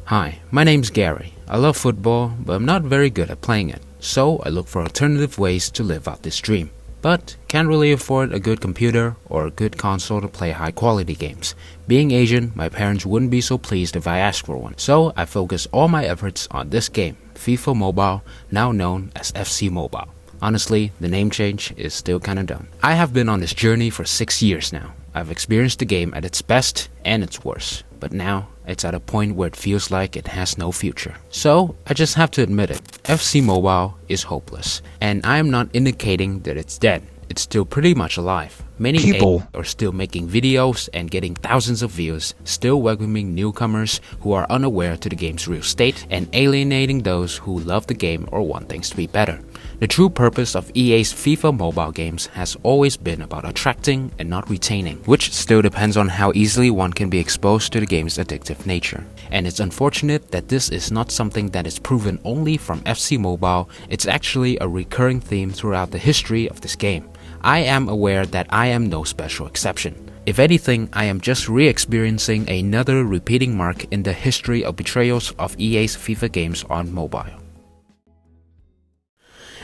Hi, my name's Gary. I love football, but I'm not very good at playing it, so I look for alternative ways to live out this dream. But can't really afford a good computer or a good console to play high quality games. Being Asian, my parents wouldn't be so pleased if I asked for one, so I focus all my efforts on this game, FIFA Mobile, now known as FC Mobile. Honestly, the name change is still kinda dumb. I have been on this journey for 6 years now. I've experienced the game at its best and its worst, but now it's at a point where it feels like it has no future. So I just have to admit it, FC Mobile is hopeless, and I am not indicating that it's dead. It's still pretty much alive. Many people are still making videos and getting thousands of views, still welcoming newcomers who are unaware to the game's real state and alienating those who love the game or want things to be better. The true purpose of EA's FIFA mobile games has always been about attracting and not retaining, which still depends on how easily one can be exposed to the game's addictive nature. And it's unfortunate that this is not something that is proven only from FC Mobile, it's actually a recurring theme throughout the history of this game. I am aware that I am no special exception. If anything, I am just re-experiencing another repeating mark in the history of betrayals of EA's FIFA games on mobile.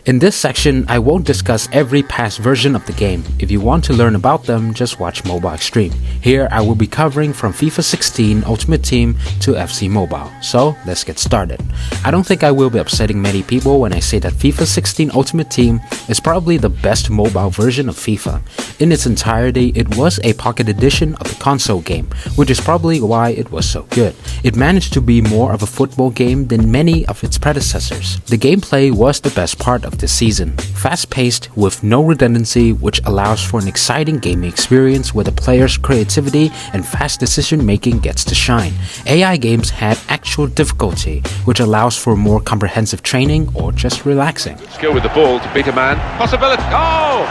In this section, I won't discuss every past version of the game. If you want to learn about them, just watch Mobile Extreme. Here, I will be covering from FIFA 16 Ultimate Team to FC Mobile. So, let's get started. I don't think I will be upsetting many people when I say that FIFA 16 Ultimate Team is probably the best mobile version of FIFA. In its entirety, it was a pocket edition of the console game, which is probably why it was so good. It managed to be more of a football game than many of its predecessors. The gameplay was the best part of this season. Fast-paced with no redundancy, which allows for an exciting gaming experience where the player's creativity and fast decision-making gets to shine. AI games had actual difficulty, which allows for more comprehensive training or just relaxing. Skill with the ball to beat a man. Possibility. Oh!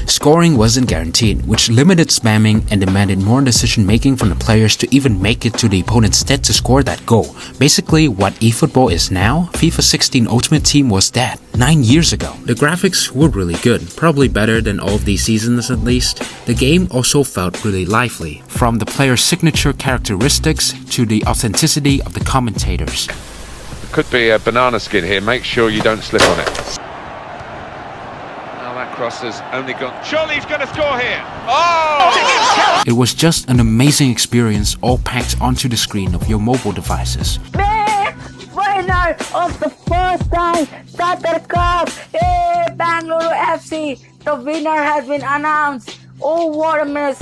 Scoring wasn't guaranteed, which limited spamming and demanded more decision-making from the players to even make it to the opponent's net to score that goal. Basically, what eFootball is now, FIFA 16 Ultimate Team was that 9 years ago. The graphics were really good, probably better than all of these seasons at least. The game also felt really lively, from the player's signature characteristics to the authenticity of the commentators. There could be a banana skin here, make sure you don't slip on it. Now that cross has only gone... Surely he's going to score here! Oh! It was just an amazing experience all packed onto the screen of your mobile devices. Winner of the first time Starter Cup, Bangalore FC. The winner has been announced. Oh, what a miss.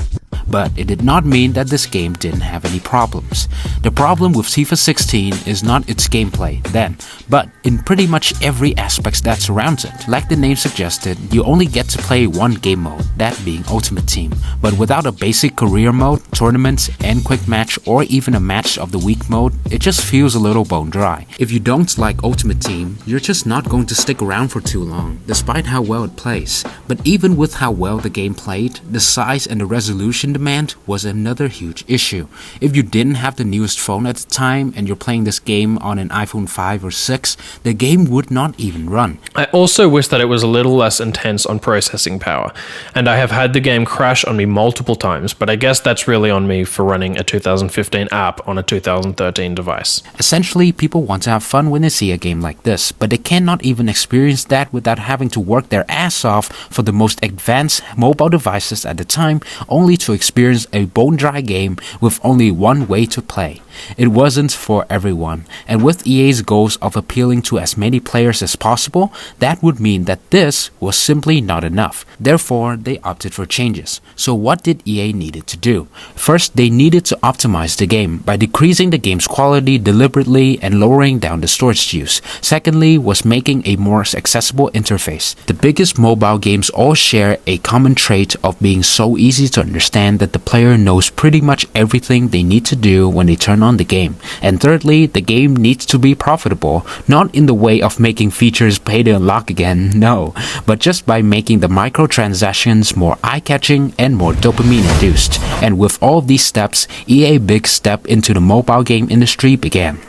But it did not mean that this game didn't have any problems. The problem with FIFA 16 is not its gameplay then, but in pretty much every aspect that surrounds it. Like the name suggested, you only get to play one game mode, that being Ultimate Team. But without a basic career mode, tournaments, and quick match, or even a match of the week mode, it just feels a little bone dry. If you don't like Ultimate Team, you're just not going to stick around for too long, despite how well it plays. But even with how well the game played, the size and the resolution demand was another huge issue. If you didn't have the newest phone at the time and you're playing this game on an iPhone 5 or 6, the game would not even run. I also wish that it was a little less intense on processing power, and I have had the game crash on me multiple times, but I guess that's really on me for running a 2015 app on a 2013 device. Essentially, people want to have fun when they see a game like this, but they cannot even experience that without having to work their ass off for the most advanced mobile devices at the time, only to experience a bone-dry game with only one way to play. It wasn't for everyone, and with EA's goals of appealing to as many players as possible, that would mean that this was simply not enough. Therefore, they opted for changes. So what did EA needed to do? First, they needed to optimize the game by decreasing the game's quality deliberately and lowering down the storage use. Secondly, was making a more accessible interface. The biggest mobile games all share a common trait of being so easy to understand that the player knows pretty much everything they need to do when they turn on the game. And thirdly, the game needs to be profitable, not in the way of making features pay to unlock again, no, but just by making the microtransactions more eye-catching and more dopamine-induced. And with all of these steps, EA's big step into the mobile game industry began.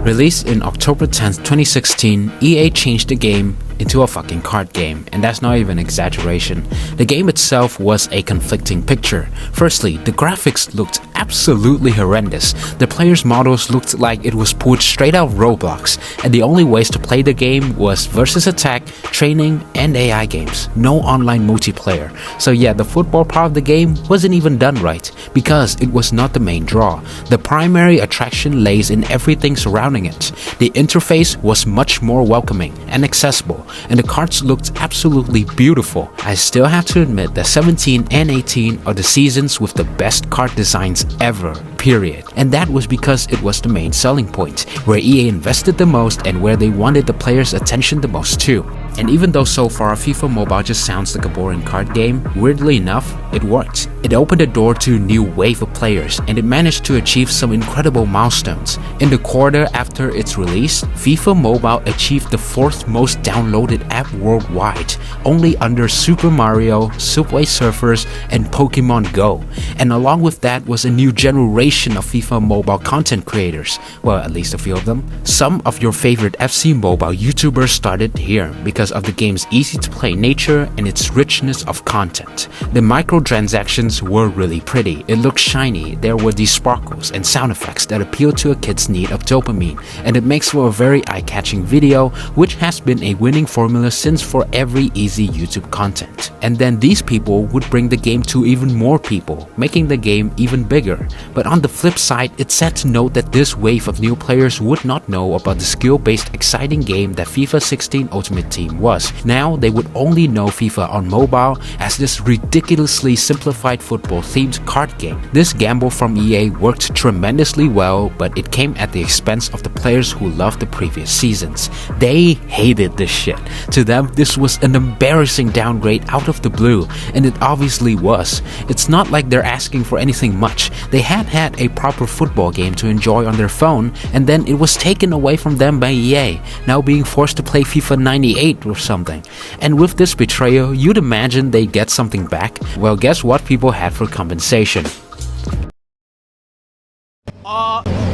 Released in October 10, 2016, EA changed the game into a fucking card game, and that's not even exaggeration. The game itself was a conflicting picture. Firstly, the graphics looked absolutely horrendous. The players' models looked like it was pulled straight out of Roblox, and the only ways to play the game was versus attack, training, and AI games. No online multiplayer. So yeah, the football part of the game wasn't even done right, because it was not the main draw. The primary attraction lays in everything surrounding it. The interface was much more welcoming and accessible, and the cards looked absolutely beautiful. I still have to admit that 17 and 18 are the seasons with the best card designs ever, period. And that was because it was the main selling point, where EA invested the most and where they wanted the players' attention the most too. And even though so far FIFA Mobile just sounds like a boring card game, weirdly enough, it worked. It opened the door to a new wave of players, and it managed to achieve some incredible milestones. In the quarter after its release, FIFA Mobile achieved the 4th most downloaded app worldwide, only under Super Mario, Subway Surfers, and Pokemon Go. And along with that was a new generation of FIFA Mobile content creators, well, at least a few of them. Some of your favorite FC Mobile YouTubers started here because of the game's easy-to-play nature and its richness of content. The microtransactions were really pretty. It looked shiny, there were these sparkles and sound effects that appeal to a kid's need of dopamine, and it makes for a very eye-catching video, which has been a winning formula since for every easy YouTube content. And then these people would bring the game to even more people, making the game even bigger. But on the flip side, it's sad to note that this wave of new players would not know about the skill-based exciting game that FIFA 16 Ultimate Team was. Now they would only know FIFA on mobile as this ridiculously simplified football-themed card game. This gamble from EA worked tremendously well, but it came at the expense of the players who loved the previous seasons. They hated this shit. To them, this was an embarrassing downgrade out of the blue, and it obviously was. It's not like they're asking for anything much. They had a proper football game to enjoy on their phone, and then it was taken away from them by EA, now being forced to play FIFA 98 or something. And with this betrayal, you'd imagine they'd get something back. Well, guess what people had for compensation?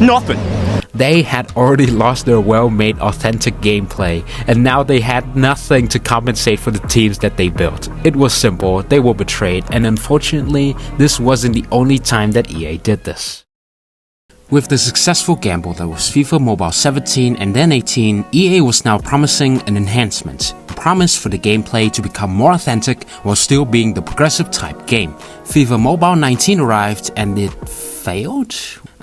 Nothing. They had already lost their well-made authentic gameplay, and now they had nothing to compensate for the teams that they built. It was simple, they were betrayed, and unfortunately, this wasn't the only time that EA did this. With the successful gamble that was FIFA Mobile 17 and then 18, EA was now promising an enhancement. A promise for the gameplay to become more authentic while still being the progressive type game. FIFA Mobile 19 arrived and it failed?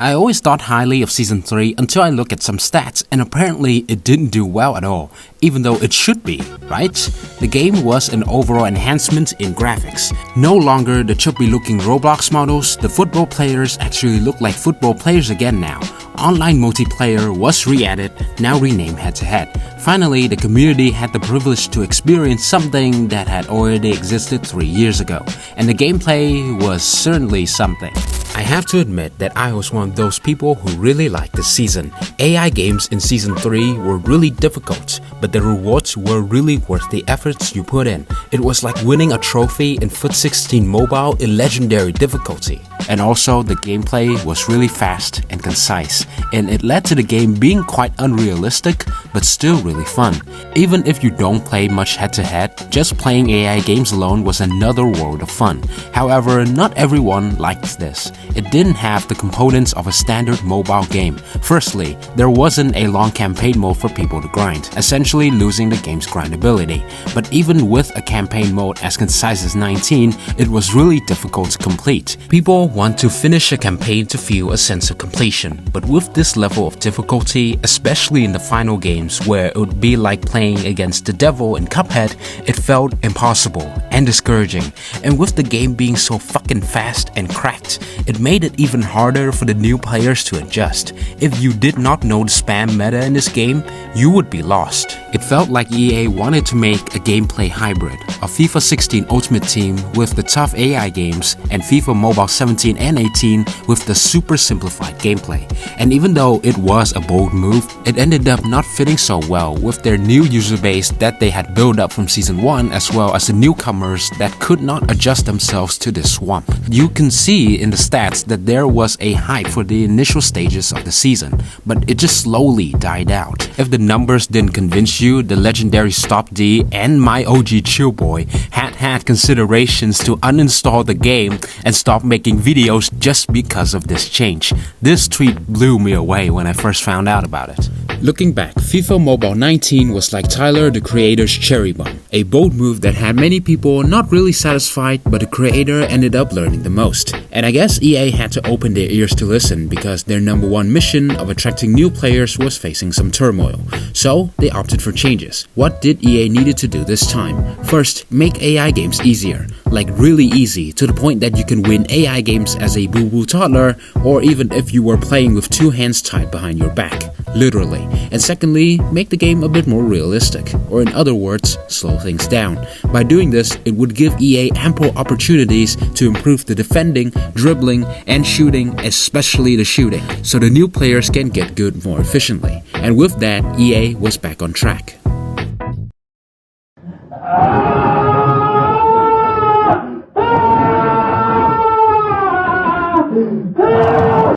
I always thought highly of Season 3 until I looked at some stats, and apparently it didn't do well at all, even though it should be, right? The game was an overall enhancement in graphics. No longer the chubby looking Roblox models, the football players actually look like football players again now. Online multiplayer was re-added, now renamed head-to-head. Finally, the community had the privilege to experience something that had already existed 3 years ago, and the gameplay was certainly something. I have to admit that I was one of those people who really liked this season. AI games in Season 3 were really difficult, but the rewards were really worth the efforts you put in. It was like winning a trophy in FUT 16 Mobile in legendary difficulty. And also, the gameplay was really fast and concise, and it led to the game being quite unrealistic, but still really fun. Even if you don't play much head-to-head, just playing AI games alone was another world of fun. However, not everyone liked this. It didn't have the components of a standard mobile game. Firstly, there wasn't a long campaign mode for people to grind, essentially losing the game's grindability. But even with a campaign mode as concise as 19, it was really difficult to complete. People want to finish a campaign to feel a sense of completion, but with this level of difficulty, especially in the final games where it would be like playing against the devil in Cuphead, it felt impossible and discouraging. And with the game being so fucking fast and cracked, it made it even harder for the new players to adjust. If you did not know the spam meta in this game, you would be lost. It felt like EA wanted to make a gameplay hybrid, of FIFA 16 Ultimate Team with the tough AI games and FIFA Mobile 17 and 18 with the super simplified gameplay. And even though it was a bold move, it ended up not fitting so well with their new user base that they had built up from Season 1 as well as the newcomers that could not adjust themselves to this swamp. You can see in the stats that there was a hype for the initial stages of the season, but it just slowly died out. If the numbers didn't convince you, the legendary Stop D and my OG Chillboy had considerations to uninstall the game and stop making videos just because of this change. This tweet blew me away when I first found out about it. Looking back, FIFA Mobile 19 was like Tyler, the creator's cherry bomb. A bold move that had many people not really satisfied, but the creator ended up learning the most. And I guess EA had to open their ears to listen because their number one mission of attracting new players was facing some turmoil. So they opted for changes. What did EA needed to do this time? First, make AI games easier. Like really easy, to the point that you can win AI games as a boo-boo toddler, or even if you were playing with two hands tied behind your back. Literally. And secondly, make the game a bit more realistic, or in other words, slow things down. By doing this, it would give EA ample opportunities to improve the defending, dribbling, and shooting, especially the shooting, so the new players can get good more efficiently. And with that, EA was back on track.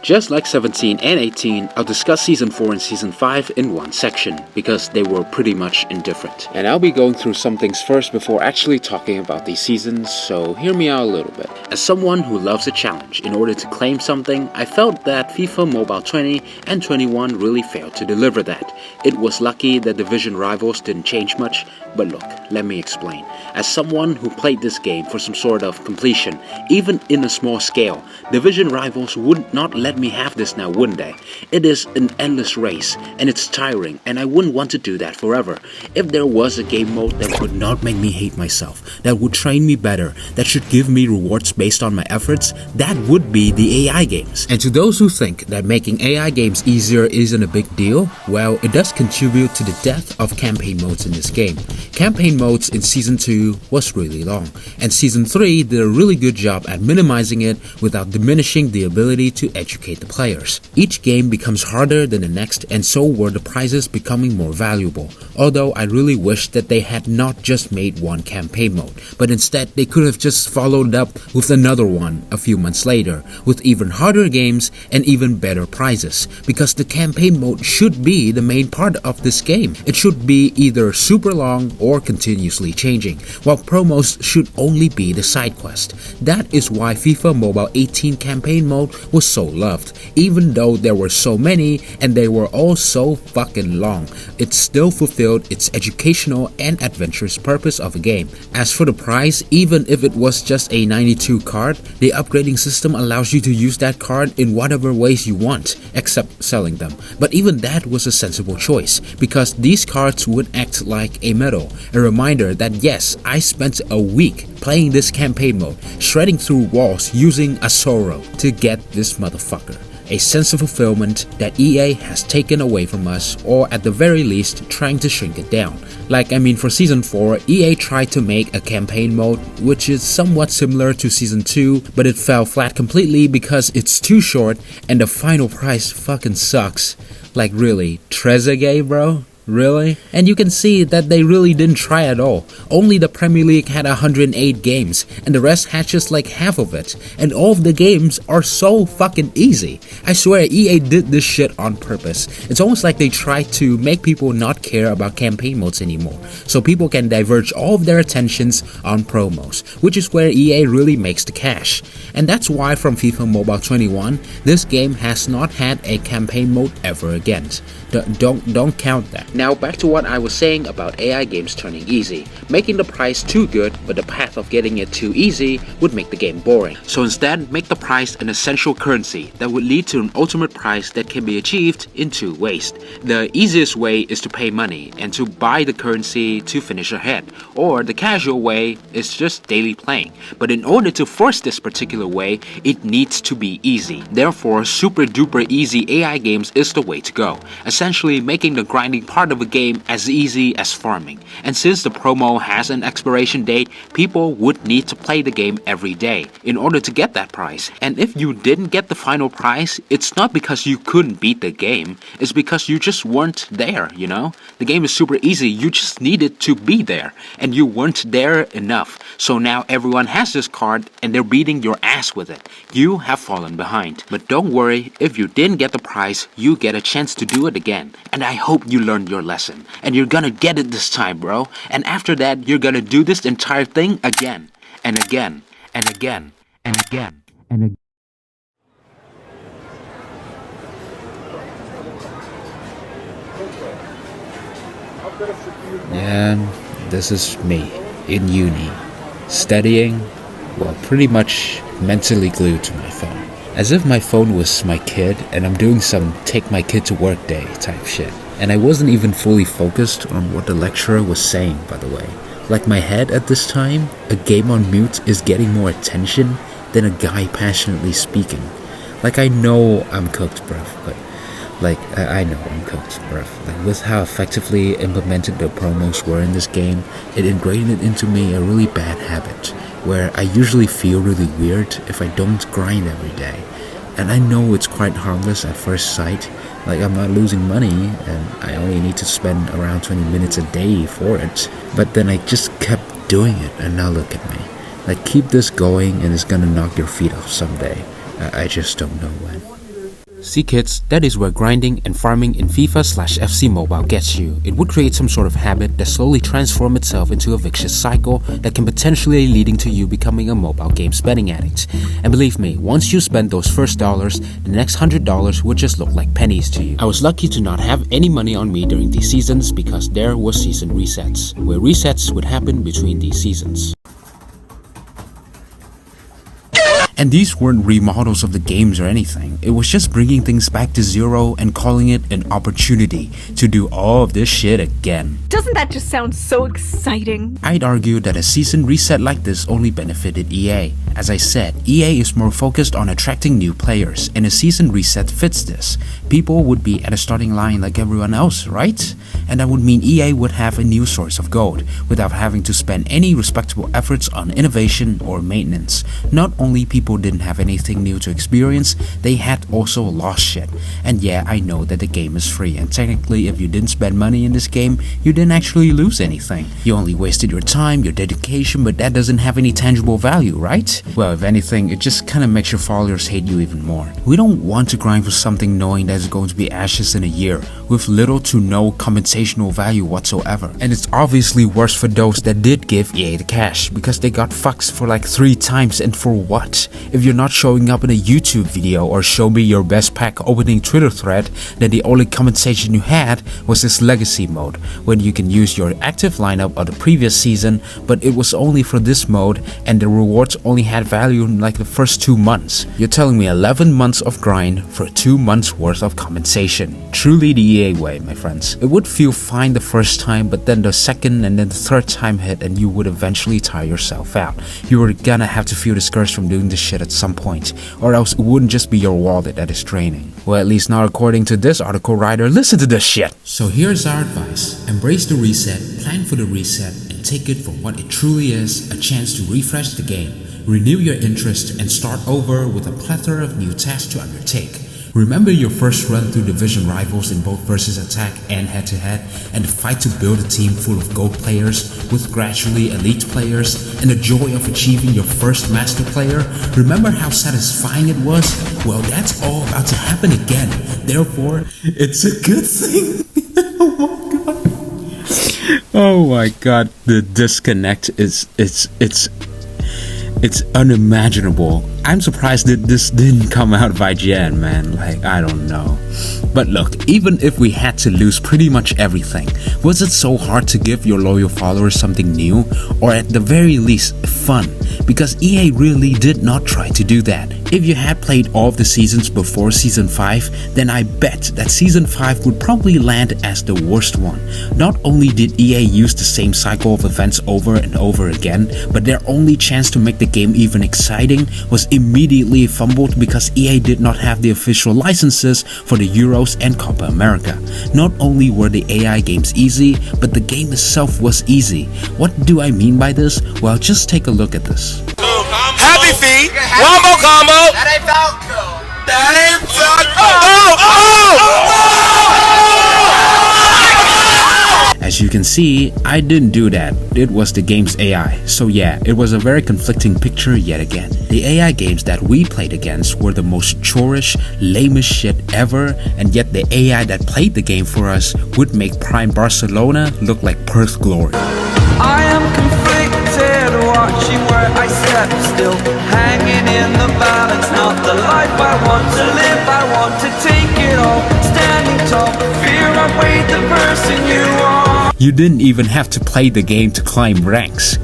Just like 17 and 18, I'll discuss Season 4 and Season 5 in one section, because they were pretty much indifferent. And I'll be going through some things first before actually talking about these seasons, so hear me out a little bit. As someone who loves a challenge in order to claim something, I felt that FIFA Mobile 20 and 21 really failed to deliver that. It was lucky that Division rivals didn't change much, but look, let me explain. As someone who played this game for some sort of completion, even in a small scale, Division rivals would not let me have this now, wouldn't they? It is an endless race, and it's tiring, and I wouldn't want to do that forever. If there was a game mode that would not make me hate myself, that would train me better, that should give me rewards based on my efforts, that would be the AI games. And to those who think that making AI games easier isn't a big deal, well, it does contribute to the death of campaign modes in this game. Campaign modes in Season 2 was really long, and Season 3 did a really good job at minimizing it without diminishing the ability to educate the players. Each game becomes harder than the next, and so were the prizes becoming more valuable. Although I really wish that they had not just made one campaign mode, but instead they could have just followed up with another one a few months later, with even harder games and even better prizes, because the campaign mode should be the main part of this game. It should be either super long or continuously changing, while promos should only be the side quest. That is why FIFA Mobile 18 campaign mode was so loved. Even though there were so many and they were all so fucking long, it still fulfilled its educational and adventurous purpose of a game. As for the prize, even if it was just a 92 card, the upgrading system allows you to use that card in whatever ways you want, except selling them. But even that was a sensible choice, because these cards would act like a medal, a reminder that yes, I spent a week playing this campaign mode, shredding through walls using a Sorrow to get this motherfucker. A sense of fulfillment that EA has taken away from us, or at the very least trying to shrink it down. For Season 4, EA tried to make a campaign mode which is somewhat similar to Season 2, but it fell flat completely because it's too short and the final prize fucking sucks. Like really, Trezeguet, bro? Really? And you can see that they really didn't try at all. Only the Premier League had 108 games, and the rest had just like half of it. And all of the games are so fucking easy. I swear EA did this shit on purpose. It's almost like they tried to make people not care about campaign modes anymore, so people can diverge all of their attentions on promos, which is where EA really makes the cash. And that's why from FIFA Mobile 21, this game has not had a campaign mode ever again. Don't count that. Now back to what I was saying about AI games turning easy. Making the prize too good, but the path of getting it too easy would make the game boring. So instead, make the prize an essential currency that would lead to an ultimate prize that can be achieved in two ways. The easiest way is to pay money and to buy the currency to finish ahead, or the casual way is just daily playing. But in order to force this particular way, it needs to be easy. Therefore, super duper easy AI games is the way to go, essentially making the grinding part part of a game as easy as farming, and since the promo has an expiration date, people would need to play the game every day in order to get that prize. And if you didn't get the final prize, it's not because you couldn't beat the game, it's because you just weren't there, you know? The game is super easy, you just needed to be there, and you weren't there enough. So now everyone has this card and they're beating your ass with it. You have fallen behind. But don't worry, if you didn't get the prize, you get a chance to do it again. And I hope you learned your lesson. And you're gonna get it this time, bro. And after that, you're gonna do this entire thing again. And again. And again. And again. And again. And this is me in uni, studying, well, pretty much mentally glued to my phone. As if my phone was my kid and I'm doing some take my kid to work day type shit. And I wasn't even fully focused on what the lecturer was saying, by the way. Like my head at this time, a game on mute is getting more attention than a guy passionately speaking. Like I know I'm cooked, bruv, but I know I'm cooked, bruv. Like with how effectively implemented the promos were in this game, it ingrained into me a really bad habit, where I usually feel really weird if I don't grind every day. And I know it's quite harmless at first sight, like I'm not losing money and I only need to spend around 20 minutes a day for it. But then I just kept doing it, and now look at me. Like keep this going and it's gonna knock your feet off someday. I just don't know when. See kids, that is where grinding and farming in FIFA/FC Mobile gets you. It would create some sort of habit that slowly transforms itself into a vicious cycle that can potentially leading to you becoming a mobile game spending addict. And believe me, once you spend those first dollars, the next $100 would just look like pennies to you. I was lucky to not have any money on me during these seasons because there was season resets, where resets would happen between these seasons. And these weren't remodels of the games or anything, it was just bringing things back to zero and calling it an opportunity to do all of this shit again. Doesn't that just sound so exciting? I'd argue that a season reset like this only benefited EA. As I said, EA is more focused on attracting new players, and a season reset fits this. People would be at a starting line like everyone else, right? And that would mean EA would have a new source of gold, without having to spend any respectable efforts on innovation or maintenance. Not only people didn't have anything new to experience, they had also lost shit. And yeah, I know that the game is free, and technically if you didn't spend money in this game, you didn't actually lose anything. You only wasted your time, your dedication, but that doesn't have any tangible value, right? Well, if anything, it just kinda makes your followers hate you even more. We don't want to grind for something knowing that it's going to be ashes in a year, with little to no compensational value whatsoever. And it's obviously worse for those that did give EA the cash, because they got fucked for like 3 times, and for what? If you're not showing up in a YouTube video or show me your best pack opening Twitter thread, then the only compensation you had was this legacy mode, when you can use your active lineup of the previous season, but it was only for this mode and the rewards only had value in like the first 2 months. You're telling me 11 months of grind for 2 months worth of compensation. Truly the EA way, my friends. It would feel fine the first time, but then the second and then the third time hit and you would eventually tire yourself out. You were gonna have to feel discouraged from doing this shit at some point, or else it wouldn't just be your wallet that is draining. Well, at least not according to this article writer. Listen to this shit. So here's our advice. Embrace the reset, plan for the reset, and take it for what it truly is, a chance to refresh the game, renew your interest, and start over with a plethora of new tasks to undertake. Remember your first run through division rivals in both versus attack and head-to-head, and the fight to build a team full of GOAT players with gradually elite players, and the joy of achieving your first master player? Remember how satisfying it was? Well, that's all about to happen again. Therefore, it's a good thing. Oh my god, the disconnect is it's unimaginable. I'm surprised that this didn't come out by Jan, man. Like, I don't know. But look, even if we had to lose pretty much everything, was it so hard to give your loyal followers something new? Or at the very least, fun? Because EA really did not try to do that. If you had played all of the seasons before Season 5, then I bet that Season 5 would probably land as the worst one. Not only did EA use the same cycle of events over and over again, but their only chance to make the game even exciting was immediately fumbled because EA did not have the official licenses for the Euros and Copa America. Not only were the AI games easy, but the game itself was easy. What do I mean by this? Well, just take a look at this. Happy feet. One more combo. That ain't Falco. That ain't Falco. As you can see, I didn't do that. It was the game's AI. So yeah, it was a very conflicting picture yet again. The AI games that we played against were the most chorish, lamest shit ever, and yet the AI that played the game for us would make Prime Barcelona look like Perth Glory. I am conflicted, watching where I step still, hanging in the balance, not the life I want to live. I want to take it all, standing tall, fear I weighed the person you are. You didn't even have to play the game to climb ranks.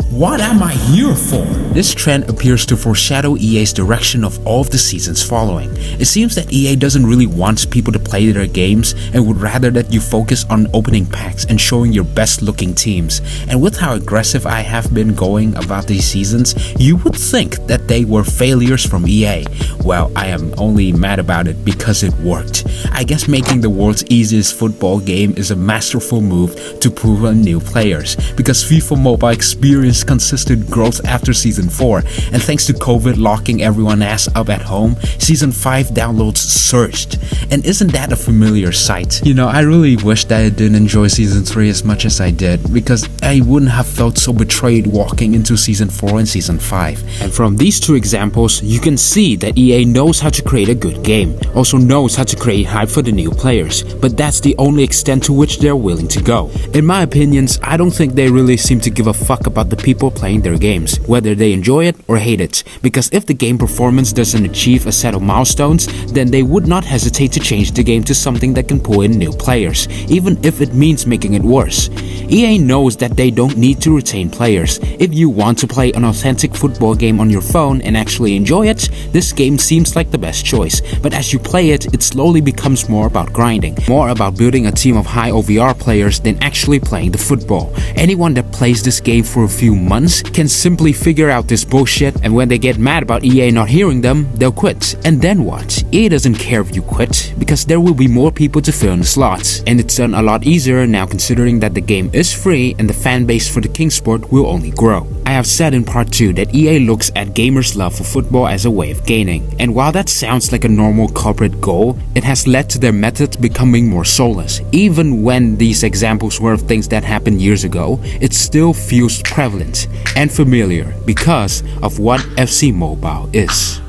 What am I here for? This trend appears to foreshadow EA's direction of all of the seasons following. It seems that EA doesn't really want people to play their games and would rather that you focus on opening packs and showing your best looking teams. And with how aggressive I have been going about these seasons, you would think that they were failures from EA. Well, I am only mad about it because it worked. I guess making the world's easiest football game is a masterful move to pull in new players, because FIFA Mobile experienced consistent growth after Season 4, and thanks to COVID locking everyone's ass up at home, Season 5 downloads surged. And isn't that a familiar sight? You know, I really wish that I didn't enjoy Season 3 as much as I did, because I wouldn't have felt so betrayed walking into Season 4 and Season 5. And from these two examples, you can see that EA knows how to create a good game, also knows how to create hype for the new players, but that's the only extent to which they're willing to go. In my opinions, I don't think they really seem to give a fuck about the people playing their games, whether they enjoy it or hate it, because if the game performance doesn't achieve a set of milestones, then they would not hesitate to change the game to something that can pull in new players, even if it means making it worse. EA knows that they don't need to retain players. If you want to play an authentic football game on your phone and actually enjoy it, this game seems like the best choice, but as you play it, it slowly becomes more about grinding, more about building a team of high OVR players than actually playing the football. Anyone that plays this game for a few months can simply figure out this bullshit, and when they get mad about EA not hearing them, they'll quit. And then what? EA doesn't care if you quit, because there will be more people to fill in the slots, and it's done a lot easier now considering that the game is free and the fan base for the king sport will only grow. I have said in part 2 that EA looks at gamers' love for football as a way of gaining, and while that sounds like a normal corporate goal, it has led to their method becoming more soulless. Even when these examples were of things that happened years ago, it still feels prevalent and familiar because of what FC Mobile is.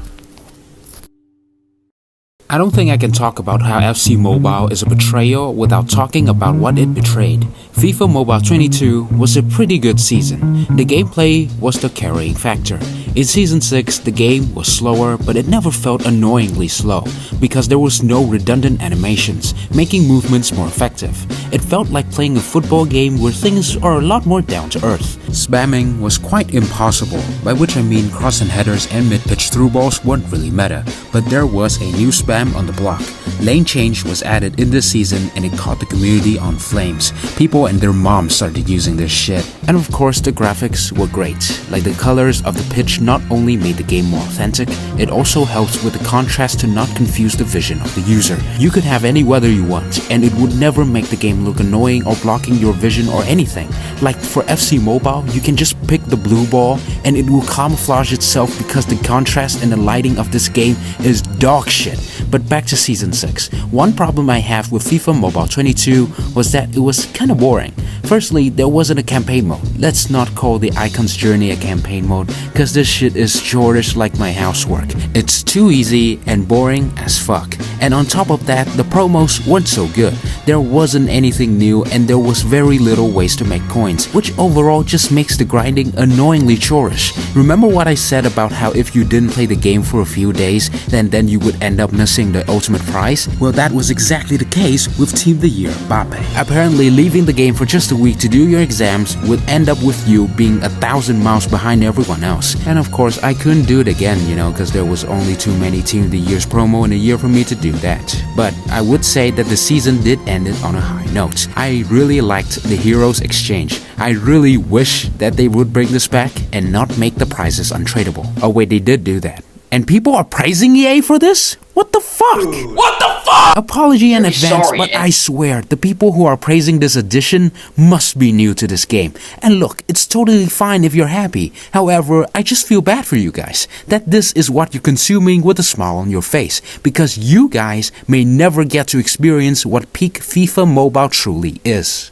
I don't think I can talk about how FC Mobile is a betrayal without talking about what it betrayed. FIFA Mobile 22 was a pretty good season. The gameplay was the carrying factor. In Season 6, the game was slower, but it never felt annoyingly slow, because there was no redundant animations, making movements more effective. It felt like playing a football game where things are a lot more down to earth. Spamming was quite impossible, by which I mean crossing headers and mid-pitch through balls weren't really meta, but there was a new spam on the block. Lane change was added in this season and it caught the community on flames. People and their moms started using this shit. And of course the graphics were great. Like the colors of the pitch not only made the game more authentic, it also helped with the contrast to not confuse the vision of the user. You could have any weather you want and it would never make the game look annoying or blocking your vision or anything. Like for FC Mobile, you can just pick the blue ball and it will camouflage itself because the contrast and the lighting of this game is dog shit. But back to Season 6. One problem I have with FIFA Mobile 22 was that it was kinda boring. Firstly, there wasn't a campaign mode. Let's not call the Icon's Journey a campaign mode, cause this shit is chorish like my housework. It's too easy and boring as fuck. And on top of that, the promos weren't so good. There wasn't anything new and there was very little ways to make coins, which overall just makes the grinding annoyingly chorish. Remember what I said about how if you didn't play the game for a few days, then you would end up missing the ultimate prize? Well, that was exactly the case with Team of the Year Mbappe. Apparently, leaving the game for just a week to do your exams would end up with you being 1,000 miles behind everyone else. And of course, I couldn't do it again, you know, because there was only too many Team of the Year's promo in a year for me to do do that. But I would say that the season did end it on a high note. I really liked the Heroes Exchange. I really wish that they would bring this back and not make the prizes untradeable. Oh wait, they did do that. And people are praising EA for this? What the fuck? What the fuck? Apology in advance, but I swear, the people who are praising this edition must be new to this game. And look, it's totally fine if you're happy. However, I just feel bad for you guys, that this is what you're consuming with a smile on your face, because you guys may never get to experience what peak FIFA Mobile truly is.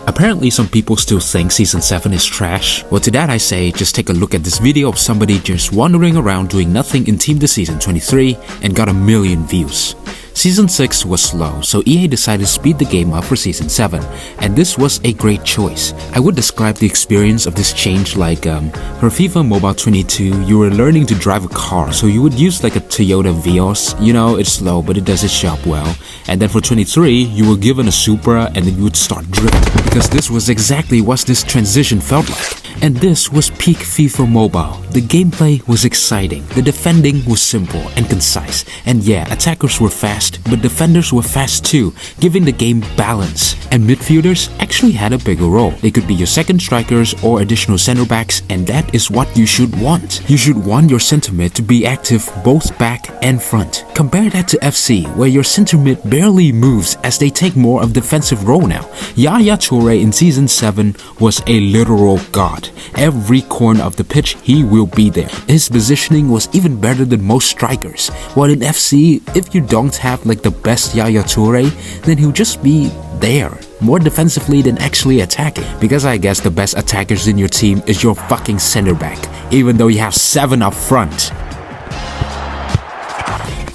Apparently some people still think Season 7 is trash. Well, to that I say, just take a look at this video of somebody just wandering around doing nothing in Team the Season 23 and got 1 million views. Season 6 was slow, so EA decided to speed the game up for Season 7, and this was a great choice. I would describe the experience of this change like, for FIFA Mobile 22, you were learning to drive a car, so you would use like a Toyota Vios. You know, it's slow, but it does its job well. And then for 23, you were given a Supra and then you would start drifting, because this was exactly what this transition felt like. And this was peak FIFA Mobile. The gameplay was exciting, the defending was simple and concise, and yeah, attackers were fast, but defenders were fast too, giving the game balance. And midfielders actually had a bigger role. They could be your second strikers or additional center backs, and that is what you should want. You should want your center mid to be active both back and front. Compare that to FC, where your center mid barely moves as they take more of defensive role now. Yaya Toure in Season 7 was a literal god. Every corner of the pitch, he will be there. His positioning was even better than most strikers. While in FC, if you don't have like the best Yaya Toure, then he'll just be there, more defensively than actually attacking. Because I guess the best attackers in your team is your fucking center back, even though you have 7 up front.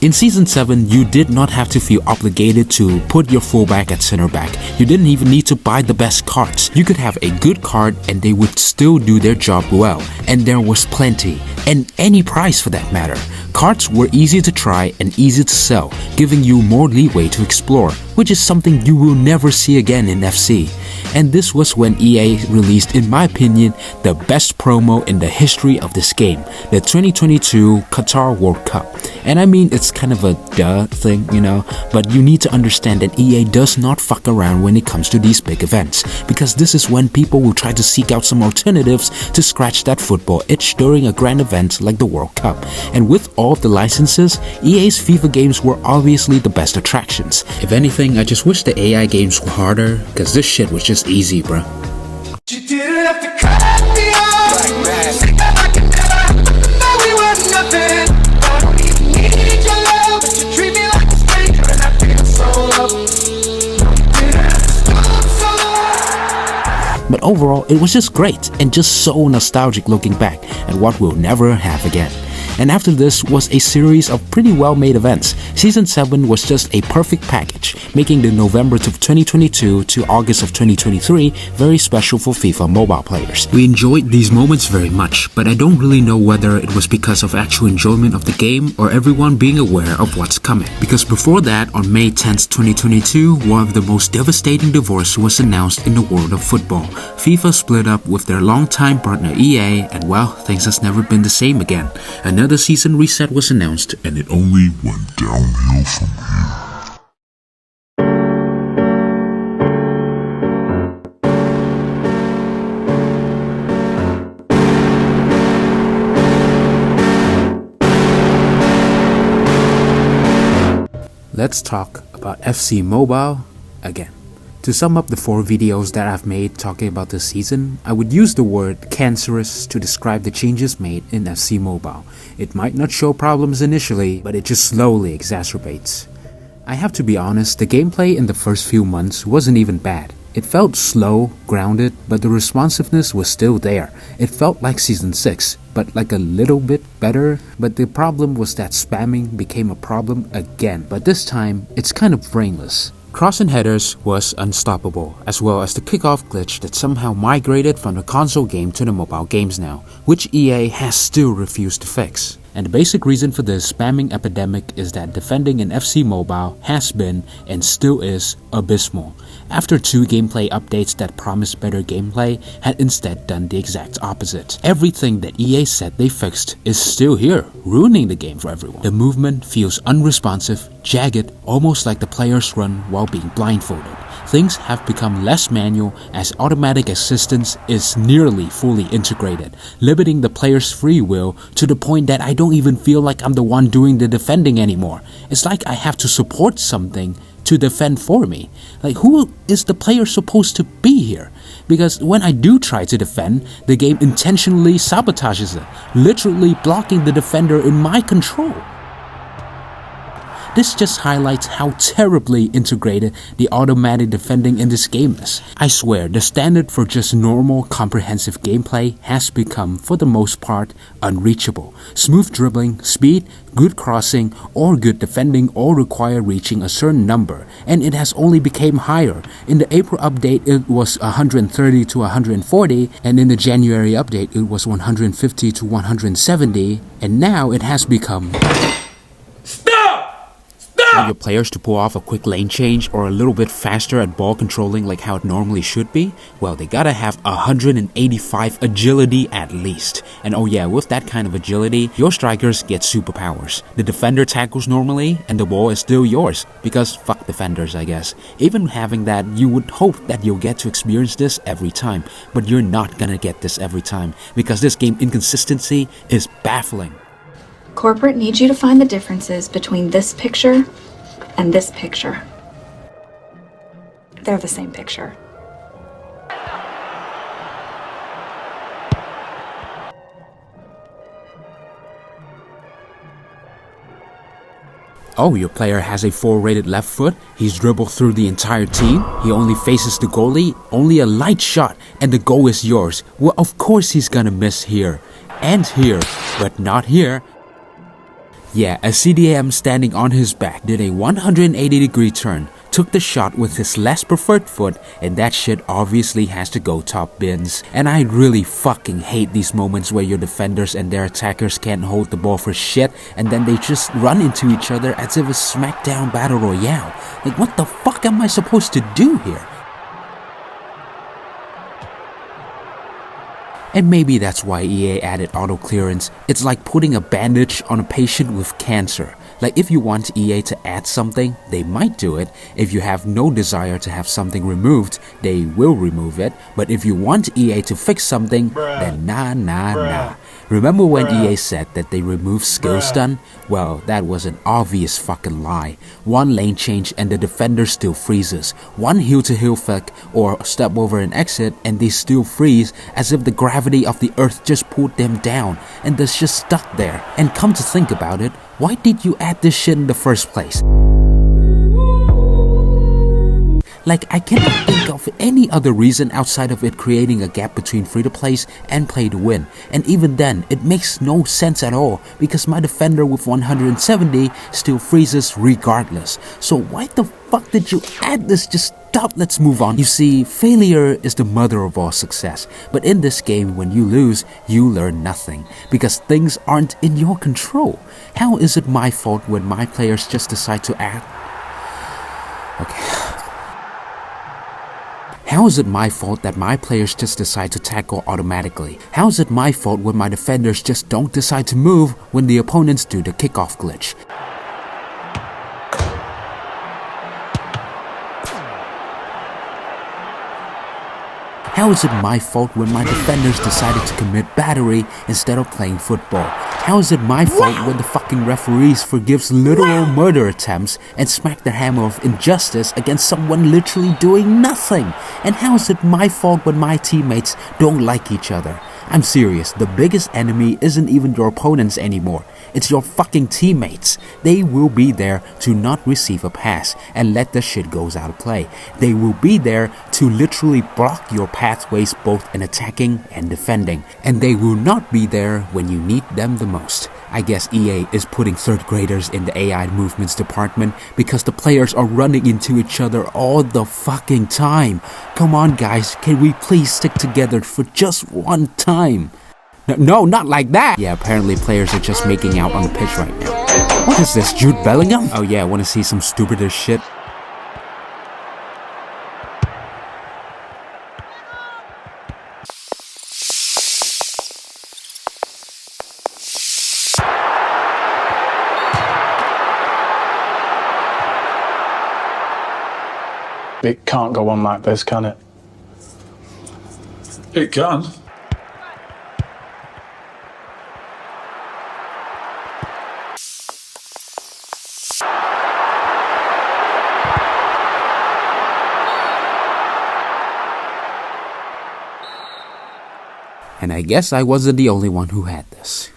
In Season 7, you did not have to feel obligated to put your fullback at center back. You didn't even need to buy the best cards. You could have a good card and they would still do their job well. And there was plenty, and any price for that matter. Cards were easy to try and easy to sell, giving you more leeway to explore, which is something you will never see again in FC. And this was when EA released, in my opinion, the best promo in the history of this game, the 2022 Qatar World Cup. And I mean, it's kind of a duh thing, you know, but you need to understand that EA does not fuck around when it comes to these big events, because this is when people will try to seek out some alternatives to scratch that football itch during a grand event like the World Cup. And with all of the licenses, EA's FIFA games were obviously the best attractions. If anything, I just wish the AI games were harder, because this shit was just easy, bro. You didn't have to cut me off. Like that we were nothing. I don't even need your love, but you treat me like a stranger, and I feel so loved. But overall, it was just great and just so nostalgic looking back at what we'll never have again. And after this was a series of pretty well made events. Season 7 was just a perfect package, making the November of 2022 to August of 2023 very special for FIFA mobile players. We enjoyed these moments very much, but I don't really know whether it was because of actual enjoyment of the game or everyone being aware of what's coming. Because before that, on May 10th, 2022, one of the most devastating divorces was announced in the world of football. FIFA split up with their longtime partner EA, and well, things has never been the same again. Another season reset was announced, and it only went downhill from here. Let's talk about FC Mobile again. To sum up the 4 videos that I've made talking about this season, I would use the word cancerous to describe the changes made in FC Mobile. It might not show problems initially, but it just slowly exacerbates. I have to be honest, the gameplay in the first few months wasn't even bad. It felt slow, grounded, but the responsiveness was still there. It felt like Season 6, but like a little bit better. But the problem was that spamming became a problem again, but this time, it's kind of brainless. Crossing headers was unstoppable, as well as the kickoff glitch that somehow migrated from the console game to the mobile games now, which EA has still refused to fix. And the basic reason for this spamming epidemic is that defending in FC Mobile has been, and still is, abysmal. After 2 gameplay updates that promised better gameplay had instead done the exact opposite. Everything that EA said they fixed is still here, ruining the game for everyone. The movement feels unresponsive, jagged, almost like the players run while being blindfolded. Things have become less manual as automatic assistance is nearly fully integrated, limiting the player's free will to the point that I don't even feel like I'm the one doing the defending anymore. It's like I have to support something to defend for me. Like, who is the player supposed to be here? Because when I do try to defend, the game intentionally sabotages it, literally blocking the defender in my control. This just highlights how terribly integrated the automatic defending in this game is. I swear, the standard for just normal, comprehensive gameplay has become, for the most part, unreachable. Smooth dribbling, speed, good crossing, or good defending all require reaching a certain number, and it has only become higher. In the April update, it was 130 to 140, and in the January update, it was 150 to 170, and now it has become... Want your players to pull off a quick lane change or a little bit faster at ball controlling like how it normally should be? Well, they gotta have 185 agility at least. And oh yeah, with that kind of agility, your strikers get superpowers. The defender tackles normally and the ball is still yours, because fuck defenders, I guess. Even having that, you would hope that you'll get to experience this every time, but you're not gonna get this every time, because this game inconsistency is baffling. Corporate needs you to find the differences between this picture and this picture. They're the same picture. Oh, your player has a 4-rated left foot, he's dribbled through the entire team, he only faces the goalie, only a light shot, and the goal is yours. Well, of course he's gonna miss here, and here, but not here. Yeah, a CDM standing on his back did a 180-degree turn, took the shot with his less preferred foot, and that shit obviously has to go top bins. And I really fucking hate these moments where your defenders and their attackers can't hold the ball for shit, and then they just run into each other as if it's SmackDown Battle Royale. Like, what the fuck am I supposed to do here? And maybe that's why EA added auto clearance. It's like putting a bandage on a patient with cancer. Like, if you want EA to add something, they might do it. If you have no desire to have something removed, they will remove it. But if you want EA to fix something, then nah. Remember when EA said that they removed skill stun? Well, that was an obvious fucking lie. One lane change and the defender still freezes. One heel-to-heel flick or step over an exit and they still freeze, as if the gravity of the earth just pulled them down and they're just stuck there. And come to think about it, why did you add this shit in the first place? Like, I cannot think of any other reason outside of it creating a gap between free-to-plays and play-to-win. And even then, it makes no sense at all, because my defender with 170 still freezes regardless. So why the fuck did you add this? Just stop, let's move on. You see, failure is the mother of all success. But in this game, when you lose, you learn nothing, because things aren't in your control. How is it my fault when my players just decide to act? Okay. How is it my fault that my players just decide to tackle automatically? How is it my fault when my defenders just don't decide to move when the opponents do the kickoff glitch? How is it my fault when my defenders decided to commit battery instead of playing football? How is it my fault when the fucking referees forgives literal murder attempts and smack the hammer of injustice against someone literally doing nothing? And how is it my fault when my teammates don't like each other? I'm serious, the biggest enemy isn't even your opponents anymore. It's your fucking teammates. They will be there to not receive a pass and let the shit goes out of play. They will be there to literally block your pathways both in attacking and defending. And they will not be there when you need them the most. I guess EA is putting third graders in the AI movements department because the players are running into each other all the fucking time. Come on guys, can we please stick together for just one time? No, not like that! Yeah, apparently players are just making out on the pitch right now. What is this, Jude Bellingham? Oh yeah, wanna see some stupider shit? It can't go on like this, can it? It can. And I guess I wasn't the only one who had this.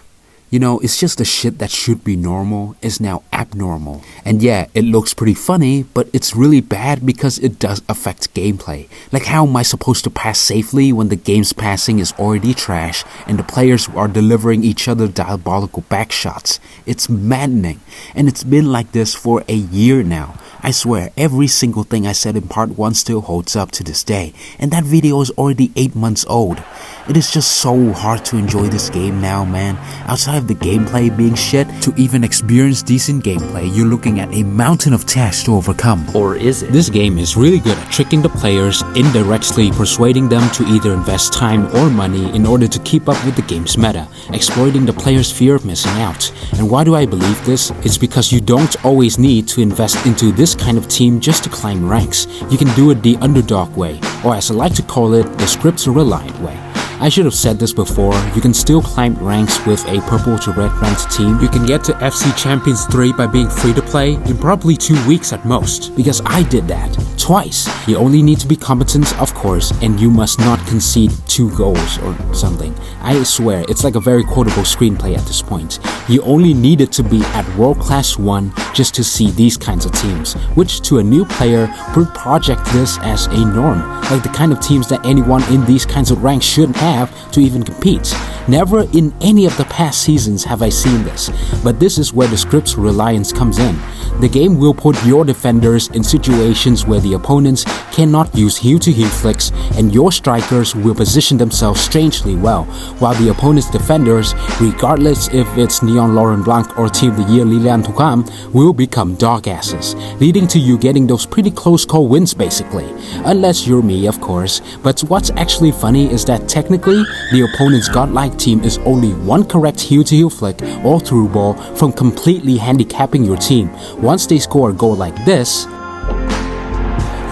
You know, it's just the shit that should be normal is now abnormal. And yeah, it looks pretty funny, but it's really bad because it does affect gameplay. Like, how am I supposed to pass safely when the game's passing is already trash and the players are delivering each other diabolical backshots? It's maddening. And it's been like this for a year now. I swear, every single thing I said in part 1 still holds up to this day. And that video is already 8 months old. It is just so hard to enjoy this game now, man. Outside of the gameplay being shit, to even experience decent gameplay, you're looking at a mountain of tasks to overcome. Or is it? This game is really good at tricking the players, indirectly persuading them to either invest time or money in order to keep up with the game's meta, exploiting the player's fear of missing out. And why do I believe this? It's because you don't always need to invest into this kind of team just to climb ranks. You can do it the underdog way, or as I like to call it, the scripts-reliant way. I should have said this before, you can still climb ranks with a purple to red ranked team. You can get to FC Champions 3 by being free to play in probably 2 weeks at most, because I did that twice. You only need to be competent, of course, and you must not concede 2 goals or something. I swear, it's like a very quotable screenplay at this point. You only needed to be at World Class 1 just to see these kinds of teams, which to a new player would project this as a norm, like the kind of teams that anyone in these kinds of ranks should have to even compete. Never in any of the past seasons have I seen this, but this is where the script's reliance comes in. The game will put your defenders in situations where the opponents cannot use heel-to-heel flicks, and your strikers will position themselves strangely well, while the opponent's defenders, regardless if it's Neon Laurent Blanc or Team of the Year Lilian Thuram, will become dog asses, leading to you getting those pretty close call wins basically. Unless you're me, of course. But what's actually funny is that technically, the opponent's godlike team is only one correct heel-to-heel flick or through ball from completely handicapping your team. Once they score a goal like this,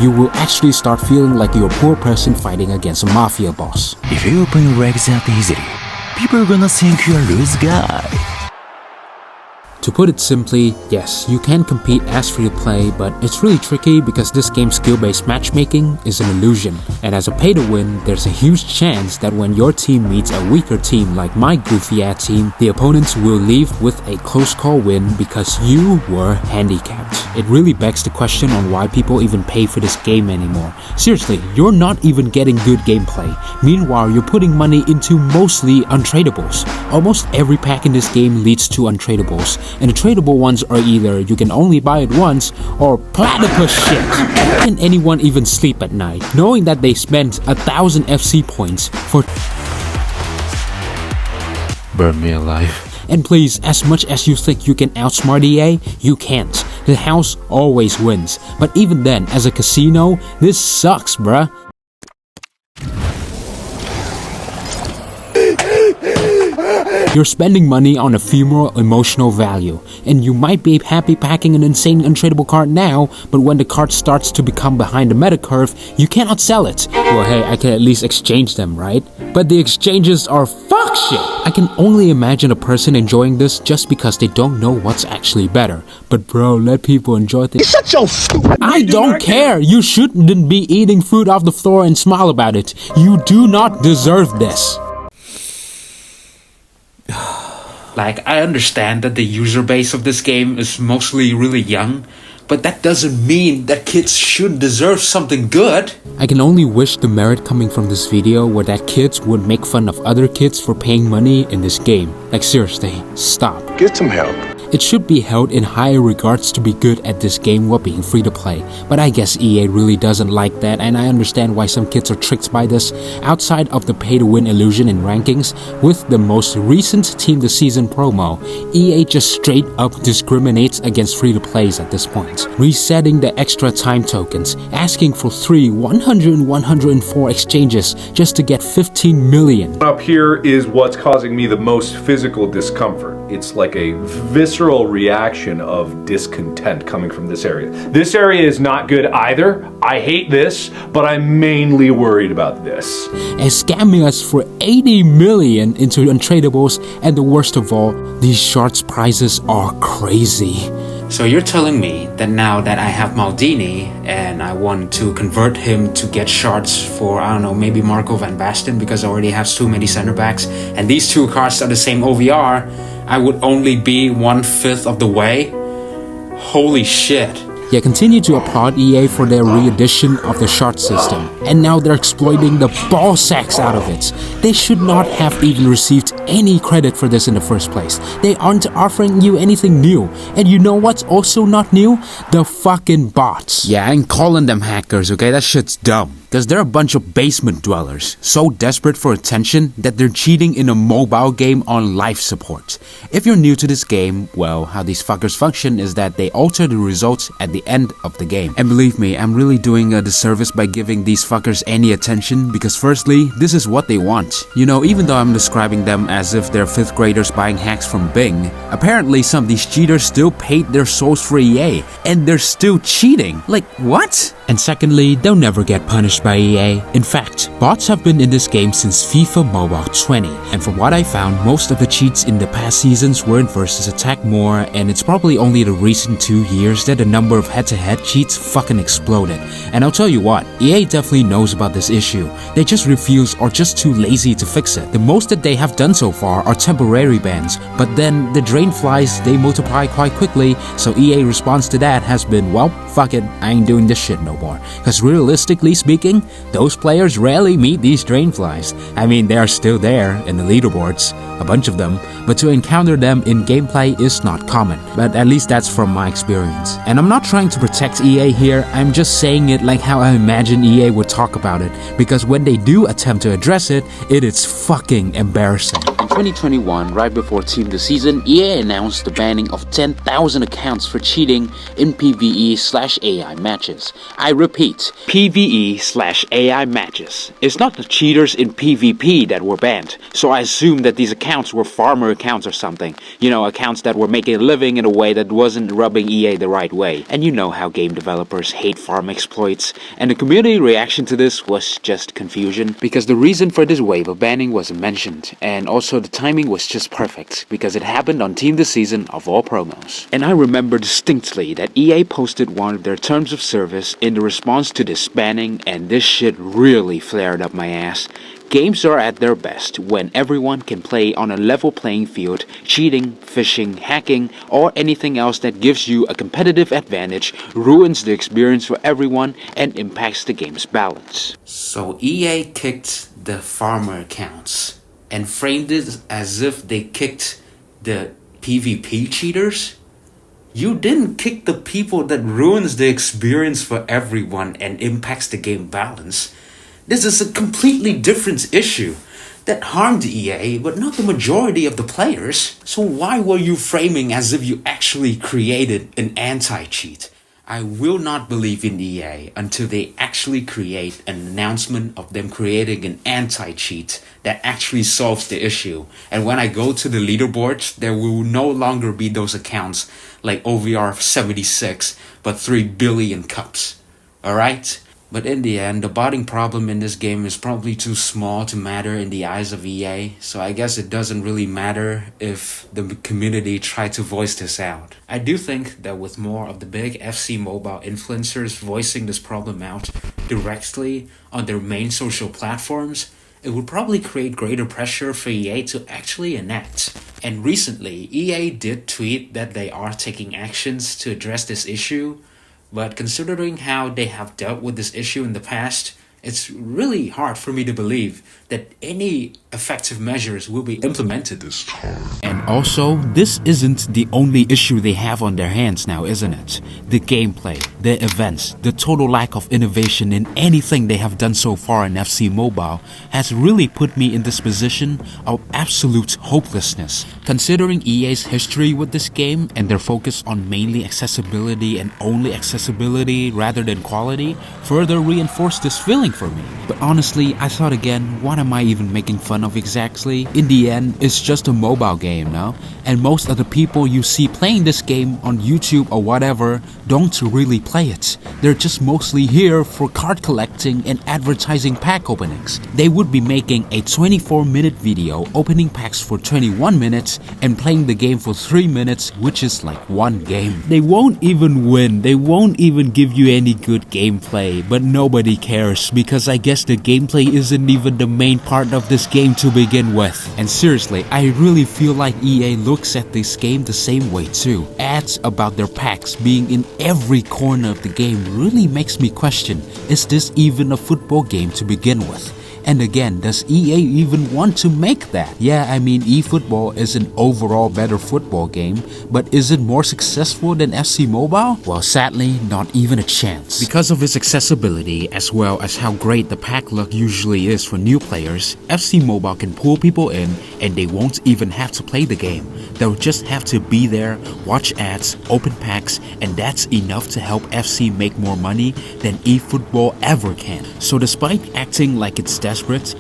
you will actually start feeling like you're a poor person fighting against a mafia boss. If you open your legs that easily, people are gonna think you're a loose guy. To put it simply, yes, you can compete as free to play, but it's really tricky because this game's skill-based matchmaking is an illusion. And as a pay-to-win, there's a huge chance that when your team meets a weaker team like my goofy-ass team, the opponents will leave with a close call win because you were handicapped. It really begs the question on why people even pay for this game anymore. Seriously, you're not even getting good gameplay. Meanwhile, you're putting money into mostly untradables. Almost every pack in this game leads to untradables. And the tradable ones are either you can only buy it once or platypus shit. How can anyone even sleep at night knowing that they spent 1,000 FC points for Burn me alive. And please, as much as you think you can outsmart EA, you can't. The house always wins. But even then, as a casino, this sucks, bruh. You're spending money on ephemeral emotional value, and you might be happy packing an insane untradeable card now, but when the card starts to become behind the meta curve, you cannot sell it. Well, hey, I can at least exchange them, right? But the exchanges are fuck shit! I can only imagine a person enjoying this just because they don't know what's actually better. But bro, let people enjoy things. Shut your stupid. I don't care! You shouldn't be eating food off the floor and smile about it. You do not deserve this. Like, I understand that the user base of this game is mostly really young, but that doesn't mean that kids should deserve something good. I can only wish the merit coming from this video were that kids would make fun of other kids for paying money in this game. Like, seriously, stop. Get some help. It should be held in higher regards to be good at this game while being free to play, but I guess EA really doesn't like that, and I understand why some kids are tricked by this. Outside of the pay-to-win illusion in rankings, with the most recent Team the Season promo, EA just straight up discriminates against free-to-plays at this point, resetting the extra time tokens, asking for 3 100 and 104 exchanges just to get 15 million. Up here is what's causing me the most physical discomfort. It's like a visceral reaction of discontent coming from this area. This area is not good either. I hate this, but I'm mainly worried about this. And scamming us for 80 million into untradables, and the worst of all, these shards prizes are crazy. So you're telling me that now that I have Maldini and I want to convert him to get shards for, I don't know, maybe Marco van Basten because I already have too many center backs, and these two cards are the same OVR, I would only be 1/5 of the way? Holy shit. Yeah, continue to applaud EA for their re-edition of the shard system, and now they're exploiting the ball sacks out of it. They should not have even received any credit for this in the first place. They aren't offering you anything new, and you know what's also not new? The fucking bots. Yeah, I ain't calling them hackers, okay? That shit's dumb. Because they're a bunch of basement dwellers, so desperate for attention that they're cheating in a mobile game on life support. If you're new to this game, well, how these fuckers function is that they alter the results at the end of the game. And believe me, I'm really doing a disservice by giving these fuckers any attention, because firstly, this is what they want. You know, even though I'm describing them as if they're 5th graders buying hacks from Bing, apparently some of these cheaters still paid their souls for EA, and they're still cheating. Like, what? And secondly, they'll never get punished by EA. In fact, bots have been in this game since FIFA Mobile 20, and from what I found, most of the cheats in the past seasons were in versus attack more, and it's probably only the recent 2 years that the number of head-to-head cheats fucking exploded. And I'll tell you what, EA definitely knows about this issue. They just refuse or just too lazy to fix it. The most that they have done so far are temporary bans, but then the drain flies, they multiply quite quickly, so EA response to that has been, well, fuck it, I ain't doing this shit no more. Cause realistically speaking, those players rarely meet these drainflies. I mean, they are still there in the leaderboards, a bunch of them, but to encounter them in gameplay is not common. But at least that's from my experience. And I'm not trying to protect EA here, I'm just saying it like how I imagine EA would talk about it, because when they do attempt to address it, it is fucking embarrassing. In 2021, right before Team the Season, EA announced the banning of 10,000 accounts for cheating in PvE/AI matches. I repeat, PvE/AI matches. It's not the cheaters in PvP that were banned, so I assume that these accounts were farmer accounts or something. You know, accounts that were making a living in a way that wasn't rubbing EA the right way. And you know how game developers hate farm exploits, and the community reaction to this was just confusion, because the reason for this wave of banning wasn't mentioned, and also the timing was just perfect, because it happened on Team the Season of all promos. And I remember distinctly that EA posted one of their terms of service in the response to this banning, and this shit really flared up my ass. Games are at their best when everyone can play on a level playing field. Cheating, phishing, hacking, or anything else that gives you a competitive advantage ruins the experience for everyone and impacts the game's balance. So EA kicked the farmer accounts and framed it as if they kicked the PvP cheaters? You didn't kick the people that ruins the experience for everyone and impacts the game balance. This is a completely different issue that harmed EA, but not the majority of the players. So why were you framing as if you actually created an anti-cheat? I will not believe in EA until they actually create an announcement of them creating an anti-cheat that actually solves the issue. And when I go to the leaderboards, there will no longer be those accounts like OVR 76, but 3 billion cups. Alright? But in the end, the botting problem in this game is probably too small to matter in the eyes of EA, so I guess it doesn't really matter if the community tried to voice this out. I do think that with more of the big FC mobile influencers voicing this problem out directly on their main social platforms, it would probably create greater pressure for EA to actually enact. And recently, EA did tweet that they are taking actions to address this issue, but considering how they have dealt with this issue in the past, it's really hard for me to believe that any effective measures will be implemented this time. And also, this isn't the only issue they have on their hands now, isn't it? The gameplay, the events, the total lack of innovation in anything they have done so far in FC Mobile has really put me in this position of absolute hopelessness. Considering EA's history with this game and their focus on mainly accessibility and only accessibility rather than quality further reinforced this feeling for me. But honestly, I thought again, what am I even making fun of exactly? In the end, it's just a mobile game now, and most of the people you see playing this game on YouTube or whatever don't really play it. They're just mostly here for card collecting and advertising pack openings. They would be making a 24-minute video opening packs for 21 minutes and playing the game for 3 minutes, which is like one game. They won't even win, they won't even give you any good gameplay, but nobody cares because I guess the gameplay isn't even the main part of this game to begin with. And seriously, I really feel like EA looks at this game the same way too. Ads about their packs being in every corner of the game really makes me question, is this even a football game to begin with? And again, does EA even want to make that? Yeah, I mean, eFootball is an overall better football game, but is it more successful than FC Mobile? Well, sadly, not even a chance. Because of its accessibility, as well as how great the pack luck usually is for new players, FC Mobile can pull people in and they won't even have to play the game. They'll just have to be there, watch ads, open packs, and that's enough to help FC make more money than eFootball ever can. So despite acting like it's desperate,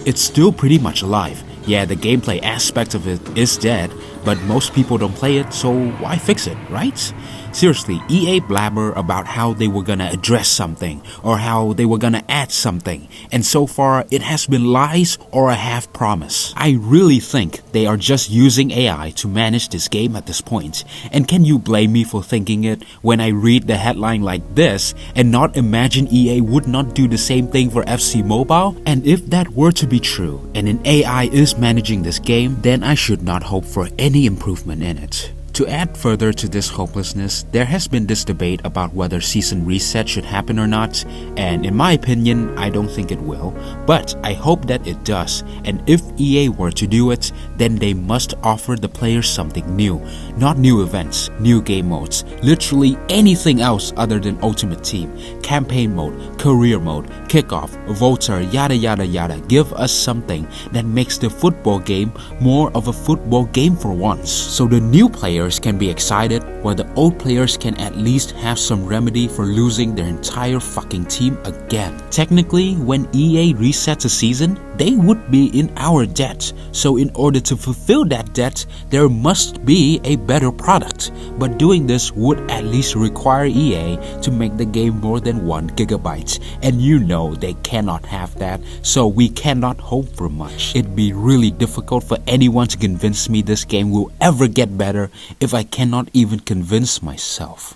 it's still pretty much alive. Yeah, the gameplay aspect of it is dead, but most people don't play it, so why fix it, right? Seriously, EA blabber about how they were gonna address something or how they were gonna add something, and so far it has been lies or a half promise. I really think they are just using AI to manage this game at this point, and can you blame me for thinking it when I read the headline like this and not imagine EA would not do the same thing for FC Mobile? And if that were to be true, and an AI is managing this game, then I should not hope for any improvement in it. To add further to this hopelessness, there has been this debate about whether season reset should happen or not, and in my opinion, I don't think it will, but I hope that it does, and if EA were to do it, then they must offer the players something new, not new events, new game modes, literally anything else other than Ultimate Team, campaign mode, career mode, kickoff, voter, yada yada yada. Give us something that makes the football game more of a football game for once, so the new players can be excited, while the old players can at least have some remedy for losing their entire fucking team again. Technically, when EA resets a season, they would be in our debt, so in order to fulfill that debt, there must be a better product. But doing this would at least require EA to make the game more than 1 gigabyte, and you know they cannot have that, so we cannot hope for much. It'd be really difficult for anyone to convince me this game will ever get better if I cannot even convince myself.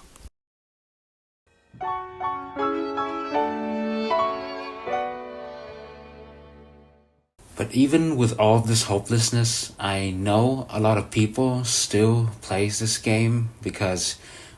But even with all of this hopelessness, I know a lot of people still plays this game because,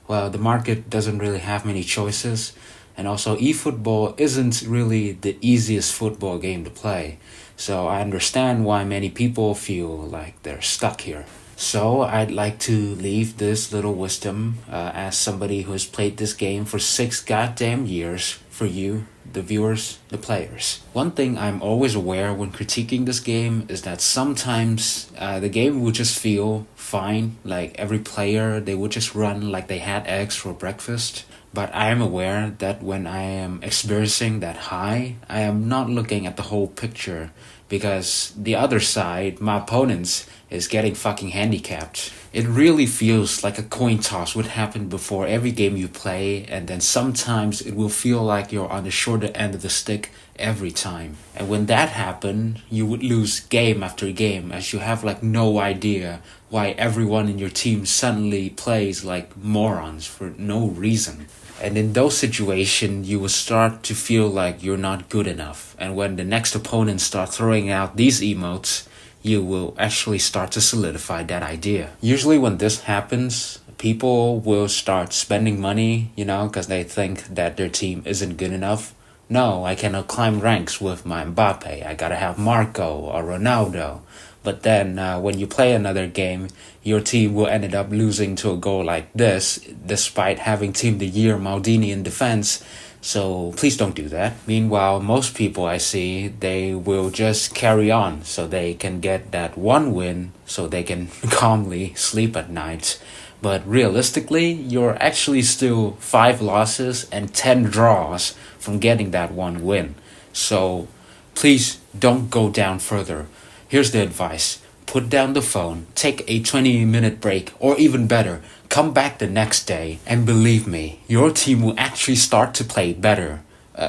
well, the market doesn't really have many choices, and also eFootball isn't really the easiest football game to play. So I understand why many people feel like they're stuck here. So I'd like to leave this little wisdom as somebody who has played this game for 6 goddamn years for you, the viewers, the players. One thing I'm always aware when critiquing this game is that sometimes the game will just feel fine, like every player, they would just run like they had eggs for breakfast. But I am aware that when I am experiencing that high, I am not looking at the whole picture, because the other side, my opponents, is getting fucking handicapped. It really feels like a coin toss would happen before every game you play, and then sometimes it will feel like you're on the shorter end of the stick every time. And when that happened, you would lose game after game, as you have like no idea why everyone in your team suddenly plays like morons for no reason. And in those situations, you will start to feel like you're not good enough. And when the next opponents start throwing out these emotes, you will actually start to solidify that idea. Usually when this happens, people will start spending money, because they think that their team isn't good enough. No, I cannot climb ranks with my Mbappe. I gotta have Marco or Ronaldo. But then when you play another game, your team will end up losing to a goal like this, despite having Team of the Year Maldini in defense. So please don't do that. Meanwhile, most people I see, they will just carry on so they can get that one win so they can calmly sleep at night. But realistically, you're actually still 5 losses and 10 draws from getting that one win. So please don't go down further. Here's the advice. Put down the phone, take a 20-minute break, or even better, come back the next day, and believe me, your team will actually start to play better.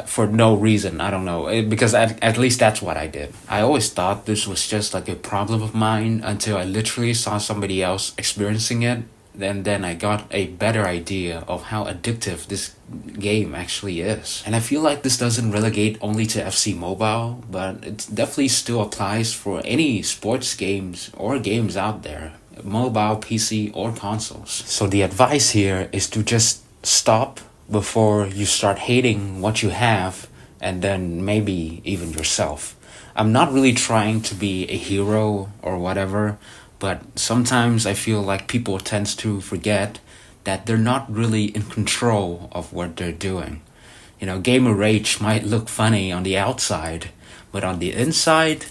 For no reason, I don't know, because at least that's what I did. I always thought this was just like a problem of mine until I literally saw somebody else experiencing it. Then I got a better idea of how addictive this game actually is. And I feel like this doesn't relegate only to FC Mobile, but it definitely still applies for any sports games or games out there, mobile, PC, or consoles. So the advice here is to just stop before you start hating what you have, and then maybe even yourself. I'm not really trying to be a hero or whatever, but sometimes I feel like people tend to forget that they're not really in control of what they're doing. You know, gamer rage might look funny on the outside, but on the inside,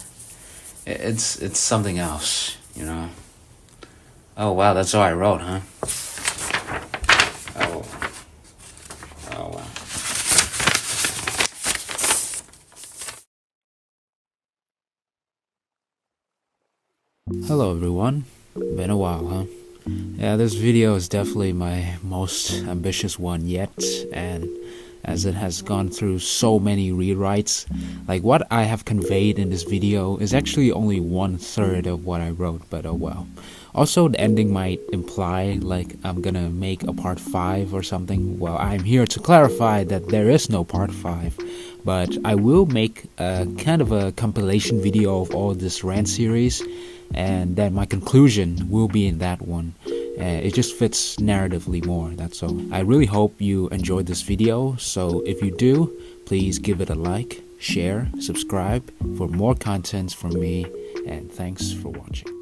it's something else, you know. Oh wow, that's all I wrote, huh? Oh wow. Hello everyone, been a while, huh? Yeah, this video is definitely my most ambitious one yet, and as it has gone through so many rewrites, like what I have conveyed in this video is actually only 1/3 of what I wrote, but oh well. Also, the ending might imply like I'm gonna make a part 5 or something. Well, I'm here to clarify that there is no part 5, but I will make a kind of a compilation video of all this rant series, and then my conclusion will be in that one. It just fits narratively more, that's all. I really hope you enjoyed this video, so if you do, please give it a like, share, subscribe for more contents from me, and thanks for watching.